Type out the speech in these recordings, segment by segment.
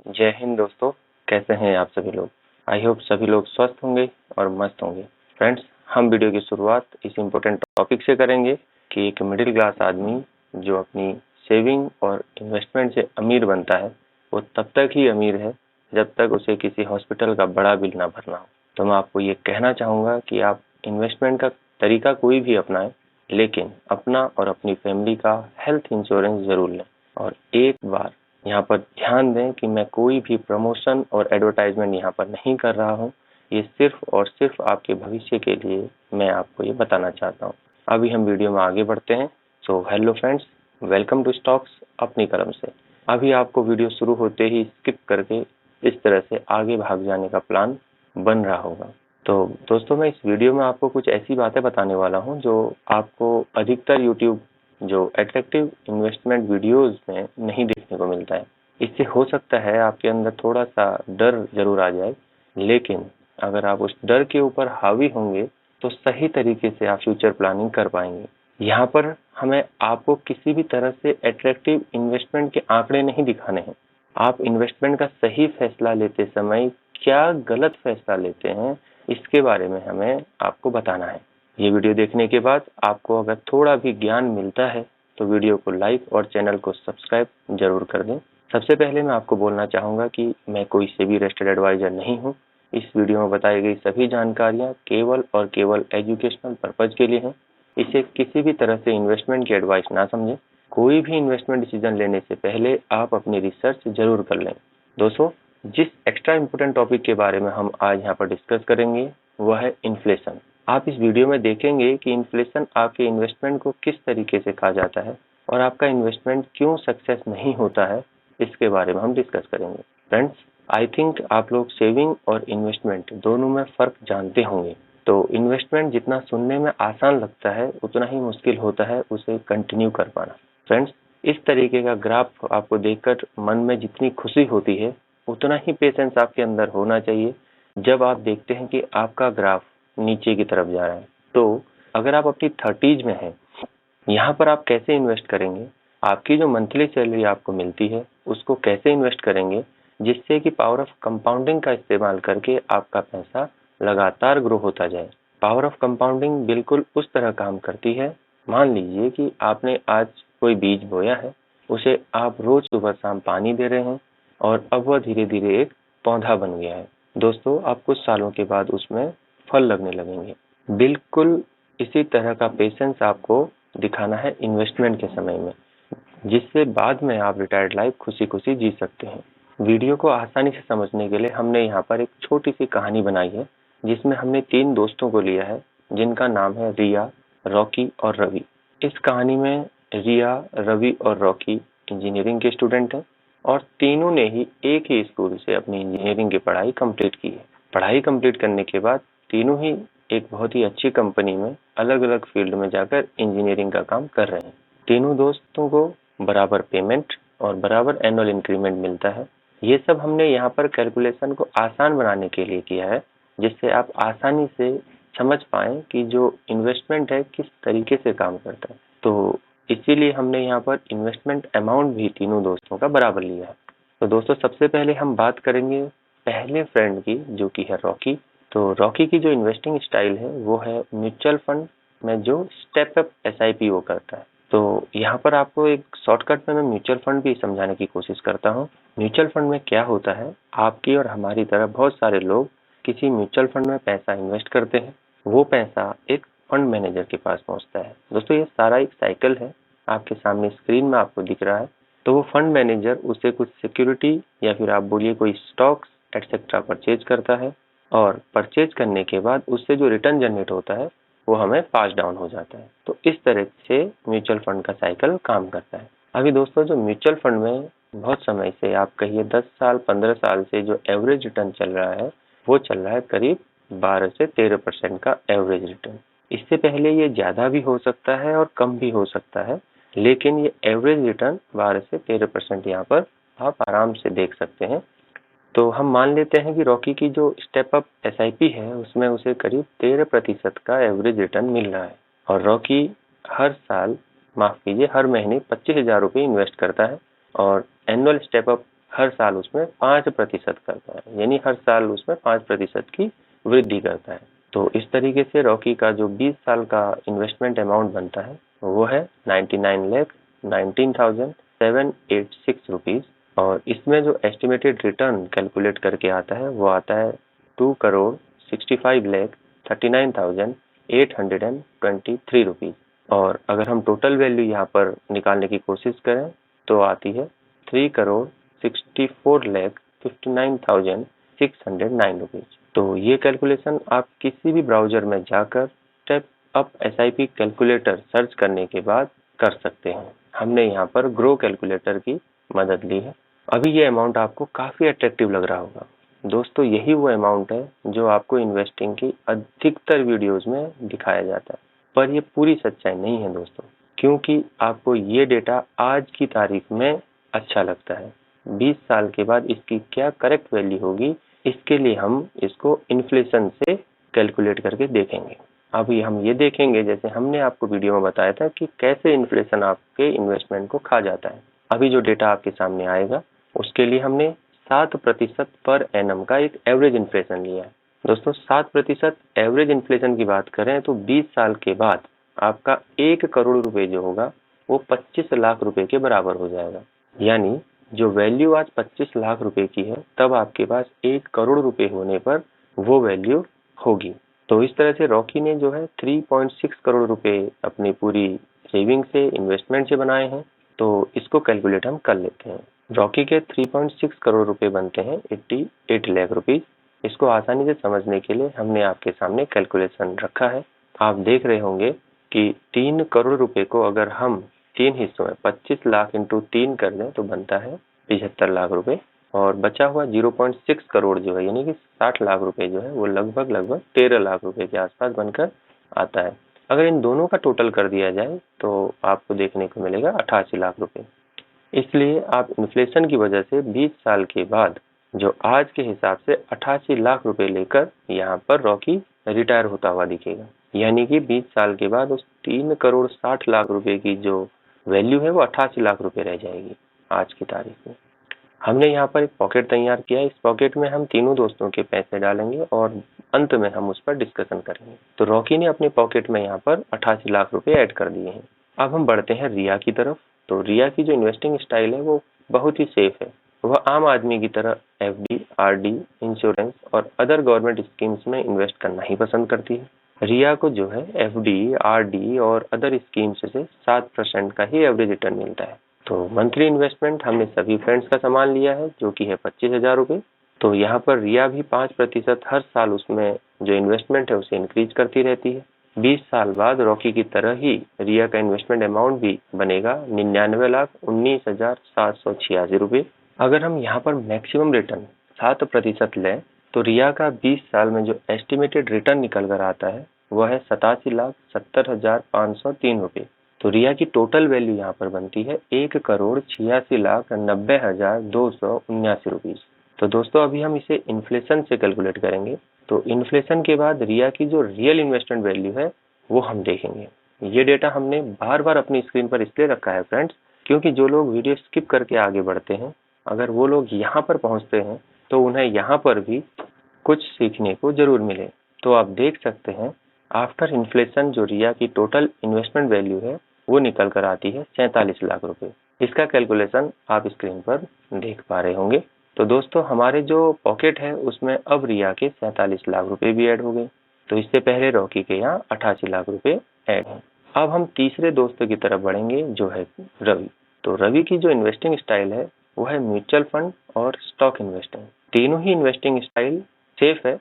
जय हिंद दोस्तों, कैसे हैं आप सभी लोग। आई होप सभी लोग स्वस्थ होंगे और मस्त होंगे। फ्रेंड्स, हम वीडियो की शुरुआत इस इम्पोर्टेंट टॉपिक से करेंगे कि एक मिडिल क्लास आदमी जो अपनी सेविंग और इन्वेस्टमेंट से अमीर बनता है, वो तब तक ही अमीर है जब तक उसे किसी हॉस्पिटल का बड़ा बिल ना भरना हो। तो मैं आपको ये कहना चाहूँगा कि आप इन्वेस्टमेंट का तरीका कोई भी अपनाएं, लेकिन अपना और अपनी फैमिली का हेल्थ इंश्योरेंस जरूर लें। और एक बार यहाँ पर ध्यान दें कि मैं कोई भी प्रमोशन और एडवर्टाइजमेंट यहाँ पर नहीं कर रहा हूँ। ये सिर्फ और सिर्फ आपके भविष्य के लिए मैं आपको ये बताना चाहता हूँ। अभी हम वीडियो में आगे बढ़ते हैं। So hello friends, welcome to stocks अपनी कलम से। अभी आपको वीडियो शुरू होते ही स्किप करके इस तरह से आगे भाग जाने का प्लान बन रहा होगा। तो दोस्तों, मैं इस वीडियो में आपको कुछ ऐसी बातें बताने वाला हूँ जो आपको अधिकतर यूट्यूब जो अट्रैक्टिव इन्वेस्टमेंट वीडियोस में नहीं देखने को मिलता है। इससे हो सकता है आपके अंदर थोड़ा सा डर जरूर आ जाए, लेकिन अगर आप उस डर के ऊपर हावी होंगे तो सही तरीके से आप फ्यूचर प्लानिंग कर पाएंगे। यहाँ पर हमें आपको किसी भी तरह से अट्रैक्टिव इन्वेस्टमेंट के आंकड़े नहीं दिखाने हैं। आप इन्वेस्टमेंट का सही फैसला लेते समय क्या गलत फैसला लेते हैं, इसके बारे में हमें आपको बताना है। ये वीडियो देखने के बाद आपको अगर थोड़ा भी ज्ञान मिलता है तो वीडियो को लाइक और चैनल को सब्सक्राइब जरूर कर दें। सबसे पहले मैं आपको बोलना चाहूँगा कि मैं कोई सेबी रजिस्टर्ड एडवाइजर नहीं हूँ। इस वीडियो में बताई गई सभी जानकारियाँ केवल और केवल एजुकेशनल पर्पज के लिए हैं। इसे किसी भी तरह से इन्वेस्टमेंट की एडवाइस ना समझें। कोई भी इन्वेस्टमेंट डिसीजन लेने से पहले आप अपनी रिसर्च जरूर कर लें। दोस्तों, जिस एक्स्ट्रा इम्पोर्टेंट टॉपिक के बारे में हम आज यहाँ पर डिस्कस करेंगे वह है इन्फ्लेशन। आप इस वीडियो में देखेंगे कि इन्फ्लेशन आपके इन्वेस्टमेंट को किस तरीके से खा जाता है और आपका इन्वेस्टमेंट क्यों सक्सेस नहीं होता है, इसके बारे में हम डिस्कस करेंगे। फ्रेंड्स, आई थिंक आप लोग सेविंग और इन्वेस्टमेंट दोनों में फर्क जानते होंगे। तो इन्वेस्टमेंट जितना सुनने में आसान लगता है उतना ही मुश्किल होता है उसे कंटिन्यू कर पाना। फ्रेंड्स, इस तरीके का ग्राफ आपको देखकर मन में जितनी खुशी होती है उतना ही पेशेंस आपके अंदर होना चाहिए जब आप देखते हैं कि आपका ग्राफ नीचे की तरफ जा रहा है। तो अगर आप अपनी 30s में हैं, यहाँ पर आप कैसे इन्वेस्ट करेंगे, आपकी जो मंथली सैलरी आपको मिलती है उसको कैसे इन्वेस्ट करेंगे जिससे कि पावर ऑफ कंपाउंडिंग का इस्तेमाल करके आपका पैसा लगातार ग्रो होता जाए। पावर ऑफ कंपाउंडिंग बिल्कुल उस तरह काम करती है। मान लीजिए कि आपने आज कोई बीज बोया है, उसे आप रोज सुबह शाम पानी दे रहे हैं और अब वह धीरे धीरे एक पौधा बन गया है। दोस्तों, आप कुछ सालों के बाद उसमें फल लगने लगेंगे। बिल्कुल इसी तरह का पेशेंस आपको दिखाना है इन्वेस्टमेंट के समय में, जिससे बाद में आप रिटायर्ड लाइफ खुशी खुशी जी सकते हैं। वीडियो को आसानी से समझने के लिए हमने यहाँ पर एक छोटी सी कहानी बनाई है जिसमें हमने 3 दोस्तों को लिया है जिनका नाम है रिया, रॉकी और रवि। इस कहानी में रिया, रवि और रॉकी इंजीनियरिंग के स्टूडेंट हैं और तीनों ने ही एक ही स्कूल से अपनी इंजीनियरिंग की पढ़ाई कंप्लीट की है। पढ़ाई कंप्लीट करने के बाद तीनों ही एक बहुत ही अच्छी कंपनी में अलग अलग फील्ड में जाकर इंजीनियरिंग का काम कर रहे हैं। तीनों दोस्तों को बराबर पेमेंट और बराबर एनुअल इंक्रीमेंट मिलता है। ये सब हमने यहाँ पर कैलकुलेशन को आसान बनाने के लिए किया है, जिससे आप आसानी से समझ पाएं कि जो इन्वेस्टमेंट है किस तरीके से काम करता है। तो इसीलिए हमने यहाँ पर इन्वेस्टमेंट अमाउंट भी तीनों दोस्तों का बराबर लिया है। तो दोस्तों, सबसे पहले हम बात करेंगे पहले फ्रेंड की, जो कि है रॉकी। तो रॉकी की जो इन्वेस्टिंग स्टाइल है वो है म्यूचुअल फंड में जो स्टेप अप SIP वो करता है। तो यहाँ पर आपको एक शॉर्टकट में मैं म्यूचुअल फंड भी समझाने की कोशिश करता हूँ। म्यूचुअल फंड में क्या होता है, आपकी और हमारी तरह बहुत सारे लोग किसी म्यूचुअल फंड में पैसा इन्वेस्ट करते हैं। वो पैसा एक फंड मैनेजर के पास पहुंचता है। दोस्तों, ये सारा एक साइकिल है, आपके सामने स्क्रीन में आपको दिख रहा है। तो वो फंड मैनेजर उसे कुछ सिक्योरिटी या फिर आप बोलिए कोई स्टॉक्स एटसेट्रा परचेज करता है और परचेज करने के बाद उससे जो रिटर्न जनरेट होता है वो हमें पास डाउन हो जाता है। तो इस तरह से म्यूचुअल फंड का साइकिल काम करता है। अभी दोस्तों, जो म्यूचुअल फंड में बहुत समय से, आप कहिए 10 साल 15 साल से जो एवरेज रिटर्न चल रहा है वो चल रहा है करीब 12 से 13% का एवरेज रिटर्न। इससे पहले ये ज्यादा भी हो सकता है और कम भी हो सकता है, लेकिन ये एवरेज रिटर्न 12 से 13% यहाँ पर आप आराम से देख सकते हैं। तो हम मान लेते हैं कि रॉकी की जो स्टेप अप SIP है उसमें उसे करीब 13% का एवरेज रिटर्न मिल रहा है और रॉकी हर साल, माफ कीजिए, हर महीने 25,000 रुपये इन्वेस्ट करता है और एनुअल स्टेप अप हर साल उसमें 5% करता है, यानी हर साल उसमें 5% की वृद्धि करता है। तो इस तरीके से रॉकी का जो 20 साल का इन्वेस्टमेंट अमाउंट बनता है वो है 99,19,786 रुपीज, और इसमें जो एस्टिमेटेड रिटर्न कैलकुलेट करके आता है वो आता है 2,65,39,823 रुपीज। और अगर हम टोटल वैल्यू यहाँ पर निकालने की कोशिश करें तो आती है 3,64,59,609 रुपीज। तो ये कैलकुलेशन आप किसी भी ब्राउजर में जाकर step up SIP calculator search करने के बाद कर सकते हैं। हमने यहाँ पर ग्रो कैलकुलेटर की मदद ली है। अभी ये अमाउंट आपको काफ़ी अट्रैक्टिव लग रहा होगा। दोस्तों, यही वो अमाउंट है जो आपको इन्वेस्टिंग की अधिकतर वीडियोस में दिखाया जाता है, पर ये पूरी सच्चाई नहीं है दोस्तों, क्योंकि आपको ये डेटा आज की तारीख में अच्छा लगता है। 20 साल के बाद इसकी क्या करेक्ट वैल्यू होगी, इसके लिए हम इसको इन्फ्लेशन से कैलकुलेट करके देखेंगे। अभी हम ये देखेंगे, जैसे हमने आपको वीडियो में बताया था कि कैसे इन्फ्लेशन आपके इन्वेस्टमेंट को खा जाता है। अभी जो डेटा आपके सामने आएगा उसके लिए हमने 7% पर एनम का एक एवरेज इन्फ्लेशन लिया है। दोस्तों, 7% एवरेज इन्फ्लेशन की बात करें तो 20 साल के बाद आपका 1 करोड़ रुपए जो होगा वो 25 लाख रुपए के बराबर हो जाएगा। यानी जो वैल्यू आज 25 लाख रुपए की है, तब आपके पास 1 करोड़ रुपए होने पर वो वैल्यू होगी। तो इस तरह से रॉकी ने जो है 3.6 करोड़ रुपए अपनी पूरी सेविंग से, इन्वेस्टमेंट से बनाए हैं। तो इसको कैलकुलेट हम कर लेते हैं। रॉकी के 3.6 करोड़ रुपए बनते हैं 88 लाख रुपीज। इसको आसानी से समझने के लिए हमने आपके सामने कैलकुलेशन रखा है। आप देख रहे होंगे कि 3 करोड़ रुपए को अगर हम 3 हिस्सों में 25 लाख इंटू 3 कर दें तो बनता है 75 लाख रुपए, और बचा हुआ 0.6 करोड़ जो है यानी कि 60 लाख रुपए जो है वो लगभग 13 लाख रुपए के आसपास बनकर आता है। अगर इन दोनों का टोटल कर दिया जाए तो आपको देखने को मिलेगा 88 लाख रुपए। इसलिए आप इन्फ्लेशन की वजह से 20 साल के बाद जो आज के हिसाब से 88 लाख रुपए लेकर यहाँ पर रॉकी रिटायर होता हुआ दिखेगा। यानी कि 20 साल के बाद उस 3 करोड़ 60 लाख रुपए की जो वैल्यू है वो 88 लाख रुपए रह जाएगी आज की तारीख में। हमने यहाँ पर एक पॉकेट तैयार किया है। इस पॉकेट में हम तीनों दोस्तों के पैसे डालेंगे और अंत में हम उस पर डिस्कशन करेंगे। तो रॉकी ने अपने पॉकेट में यहाँ पर 88 लाख रुपए ऐड कर दिए हैं। अब हम बढ़ते हैं रिया की तरफ। तो रिया की जो इन्वेस्टिंग स्टाइल है वो बहुत ही सेफ है। वह आम आदमी की तरह FD, RD, इंश्योरेंस और अदर गवर्नमेंट स्कीम्स में इन्वेस्ट करना ही पसंद करती है। रिया को जो है FD, RD और अदर स्कीम्स से 7% का ही एवरेज रिटर्न मिलता है। तो मंथली इन्वेस्टमेंट हमने सभी फ्रेंड्स का सामान लिया है जो कि है 25,000 रुपये। तो यहाँ पर रिया भी 5% हर साल उसमें जो इन्वेस्टमेंट है उसे इंक्रीज करती रहती है। 20 साल बाद रॉकी की तरह ही रिया का इन्वेस्टमेंट अमाउंट भी बनेगा 99,19,786 रुपये। अगर हम यहाँ पर मैक्सिमम रिटर्न 7% लें तो रिया का 20 साल में जो एस्टिमेटेड रिटर्न निकल कर आता है वह है 87,70,503 रुपये। तो रिया की टोटल वैल्यू यहाँ पर बनती है 1,86,90,279 रुपीज। तो दोस्तों, अभी हम इसे इन्फ्लेशन से कैलकुलेट करेंगे। तो इन्फ्लेशन के बाद रिया की जो रियल इन्वेस्टमेंट वैल्यू है वो हम देखेंगे। ये डेटा हमने बार बार अपनी स्क्रीन पर इसलिए रखा है फ्रेंड्स, क्योंकि जो लोग वीडियो स्किप करके आगे बढ़ते हैं, अगर वो लोग यहाँ पर पहुँचते हैं तो उन्हें यहाँ पर भी कुछ सीखने को जरूर मिले। तो आप देख सकते हैं आफ्टर इन्फ्लेशन जो रिया की टोटल इन्वेस्टमेंट वैल्यू है वो निकल कर आती है 47 लाख रुपए। इसका कैलकुलेशन आप स्क्रीन पर देख पा रहे होंगे। तो दोस्तों, हमारे जो पॉकेट है उसमें अब रिया के 47 लाख रुपए भी ऐड हो गए। तो इससे पहले रॉकी के यहाँ 88 लाख रुपए ऐड हैं। अब हम तीसरे दोस्त की तरफ बढ़ेंगे जो है रवि। तो रवि की जो इन्वेस्टिंग स्टाइल है वो है म्यूचुअल फंड और स्टॉक इन्वेस्टिंग। तीनों ही इन्वेस्टिंग स्टाइल सेफ है।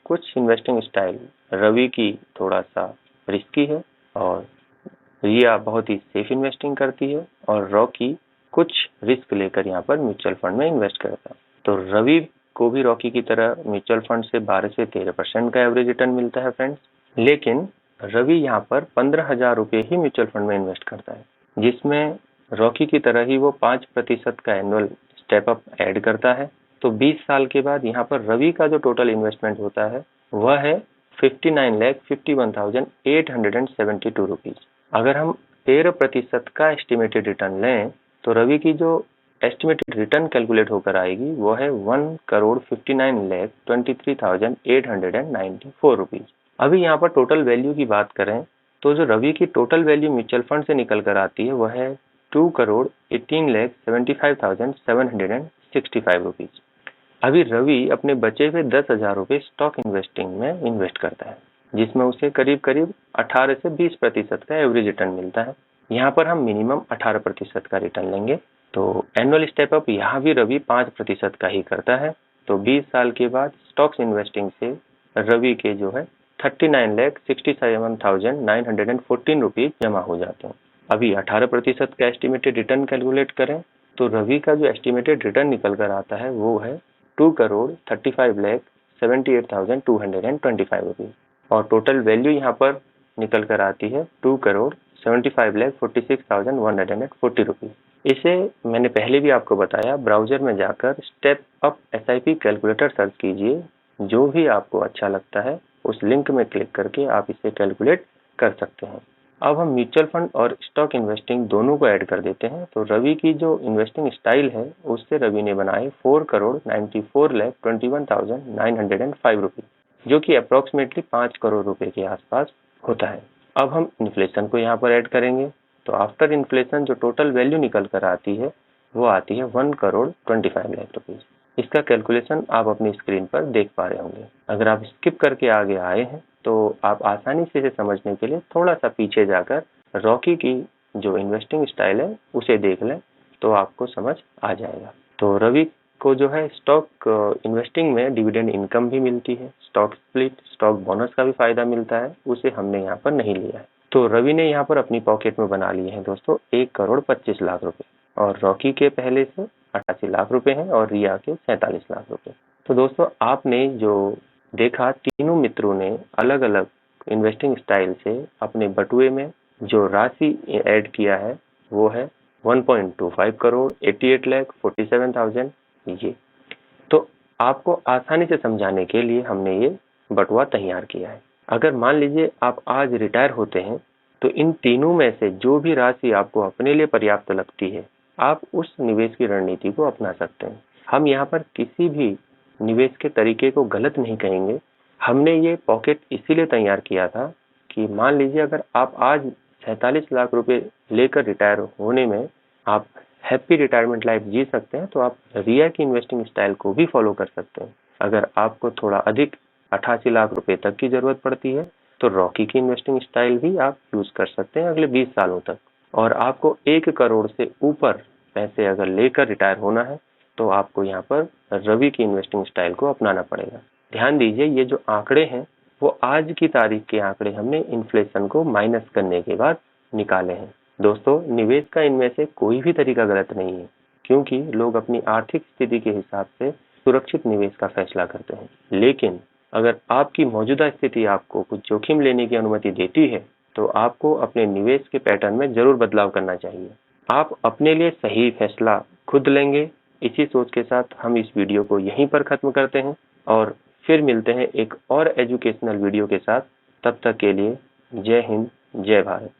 कुछ इन्वेस्टिंग स्टाइल रवि की थोड़ा सा रिस्की है और रिया बहुत ही सेफ इन्वेस्टिंग करती है, और रॉकी कुछ रिस्क लेकर यहाँ पर म्यूचुअल फंड में इन्वेस्ट करता है। तो रवि को भी रॉकी की तरह म्यूचुअल फंड से 12 से 13% का एवरेज रिटर्न मिलता है फ्रेंड्स। लेकिन रवि यहाँ पर 15,000 रुपये ही म्यूचुअल फंड में इन्वेस्ट करता है, जिसमें रॉकी की तरह ही वो 5% का एनुअल स्टेप अप ऐड करता है। तो 20 साल के बाद यहाँ पर रवि का जो टोटल इन्वेस्टमेंट होता है वह है 59,51,872 रुपीज। अगर हम 13% का एस्टिमेटेड रिटर्न लें तो रवि की जो एस्टिमेटेड रिटर्न कैलकुलेट होकर आएगी वो है 1,59,23,894 रुपीज। अभी यहाँ पर टोटल वैल्यू की बात करें तो जो रवि की टोटल वैल्यू म्यूचुअल फंड से निकल कर आती है वह है 2,18,75,765 रुपीज। अभी रवि अपने बचे हुए 10,000 रुपये स्टॉक इन्वेस्टिंग में इन्वेस्ट करता है, जिसमें उसे करीब करीब 18 से 20% का एवरेज रिटर्न मिलता है। यहाँ पर हम मिनिमम 18% का रिटर्न लेंगे। तो एनुअल स्टेप अप यहाँ भी रवि 5% का ही करता है। तो 20 साल के बाद स्टॉक्स इन्वेस्टिंग से रवि के जो है 39,67,914 रुपीज जमा हो जाते हैं। अभी 18% का एस्टिमेटेड रिटर्न कैलकुलेट करें तो रवि का जो एस्टिमेटेड रिटर्न निकल कर आता है वो है 2,35,78,225 रुपीज और टोटल वैल्यू यहाँ पर निकल कर आती है 2,75,46,140 रुपीज। इसे मैंने पहले भी आपको बताया, ब्राउजर में जाकर step up SIP calculator search कीजिए। जो भी आपको अच्छा लगता है उस लिंक में क्लिक करके आप इसे कैलकुलेट कर सकते हैं। अब हम म्यूचुअल फंड और स्टॉक इन्वेस्टिंग दोनों को ऐड कर देते हैं। तो रवि की जो इन्वेस्टिंग स्टाइल है उससे रवि ने बनाए 4,94,21,905 रुपीज, जो कि अप्रोक्सीमेटली 5 करोड़ रुपए के आसपास होता है। अब हम इन्फ्लेशन को यहाँ पर ऐड करेंगे तो आफ्टर इन्फ्लेशन जो टोटल वैल्यू निकल कर आती है वो आती है 1,25 लाख रुपीज। इसका कैलकुलेशन आप अपनी स्क्रीन पर देख पा रहे होंगे। अगर आप स्किप करके आगे आए हैं तो आप आसानी से इसे समझने के लिए थोड़ा सा पीछे जाकर रॉकी की जो इन्वेस्टिंग स्टाइल है उसे देख लें तो आपको समझ आ जाएगा। तो रवि को जो है स्टॉक इन्वेस्टिंग में डिविडेंड इनकम भी मिलती है, स्टॉक स्प्लिट, स्टॉक बोनस का भी फायदा मिलता है, उसे हमने यहाँ पर नहीं लिया है। तो रवि ने यहाँ पर अपनी पॉकेट में बना लिए हैं दोस्तों 1,25,00,000 रुपए और रॉकी के पहले से 88 लाख रुपए हैं और रिया के 47 लाख रुपए। तो दोस्तों आपने जो देखा तीनों मित्रों ने अलग अलग इन्वेस्टिंग स्टाइल से अपने बटुए में जो राशि ऐड किया है वो है 1.25 करोड़, 88,47,000 ये। तो आपको आसानी से समझाने के लिए हमने ये बटुआ तैयार किया है। अगर मान लीजिए आप आज रिटायर होते हैं तो इन तीनों में से जो भी राशि आपको अपने लिए पर्याप्त लगती है आप उस निवेश की रणनीति को अपना सकते हैं। हम यहाँ पर किसी भी निवेश के तरीके को गलत नहीं कहेंगे। हमने ये पॉकेट इसीलिए तैयार किया था कि मान लीजिए अगर आप आज 47 लाख रुपए लेकर रिटायर होने में आप हैप्पी रिटायरमेंट लाइफ जी सकते हैं तो आप रिया की इन्वेस्टिंग स्टाइल को भी फॉलो कर सकते हैं। अगर आपको थोड़ा अधिक 88 लाख रुपए तक की जरूरत पड़ती है तो रॉकी की इन्वेस्टिंग स्टाइल भी आप यूज कर सकते हैं अगले 20 सालों तक। और आपको 1 करोड़ से ऊपर पैसे अगर लेकर रिटायर होना है तो आपको यहाँ पर रवि की इन्वेस्टिंग स्टाइल को अपनाना पड़ेगा। ध्यान दीजिए ये जो आंकड़े हैं वो आज की तारीख के आंकड़े हमने इन्फ्लेशन को माइनस करने के बाद निकाले हैं। दोस्तों निवेश का इनमें से कोई भी तरीका गलत नहीं है, क्योंकि लोग अपनी आर्थिक स्थिति के हिसाब से सुरक्षित निवेश का फैसला करते हैं। लेकिन अगर आपकी मौजूदा स्थिति आपको कुछ जोखिम लेने की अनुमति देती है तो आपको अपने निवेश के पैटर्न में जरूर बदलाव करना चाहिए। आप अपने लिए सही फैसला खुद लेंगे। इसी सोच के साथ हम इस वीडियो को यहीं पर खत्म करते हैं और फिर मिलते हैं एक और एजुकेशनल वीडियो के साथ। तब तक के लिए जय हिंद, जय भारत।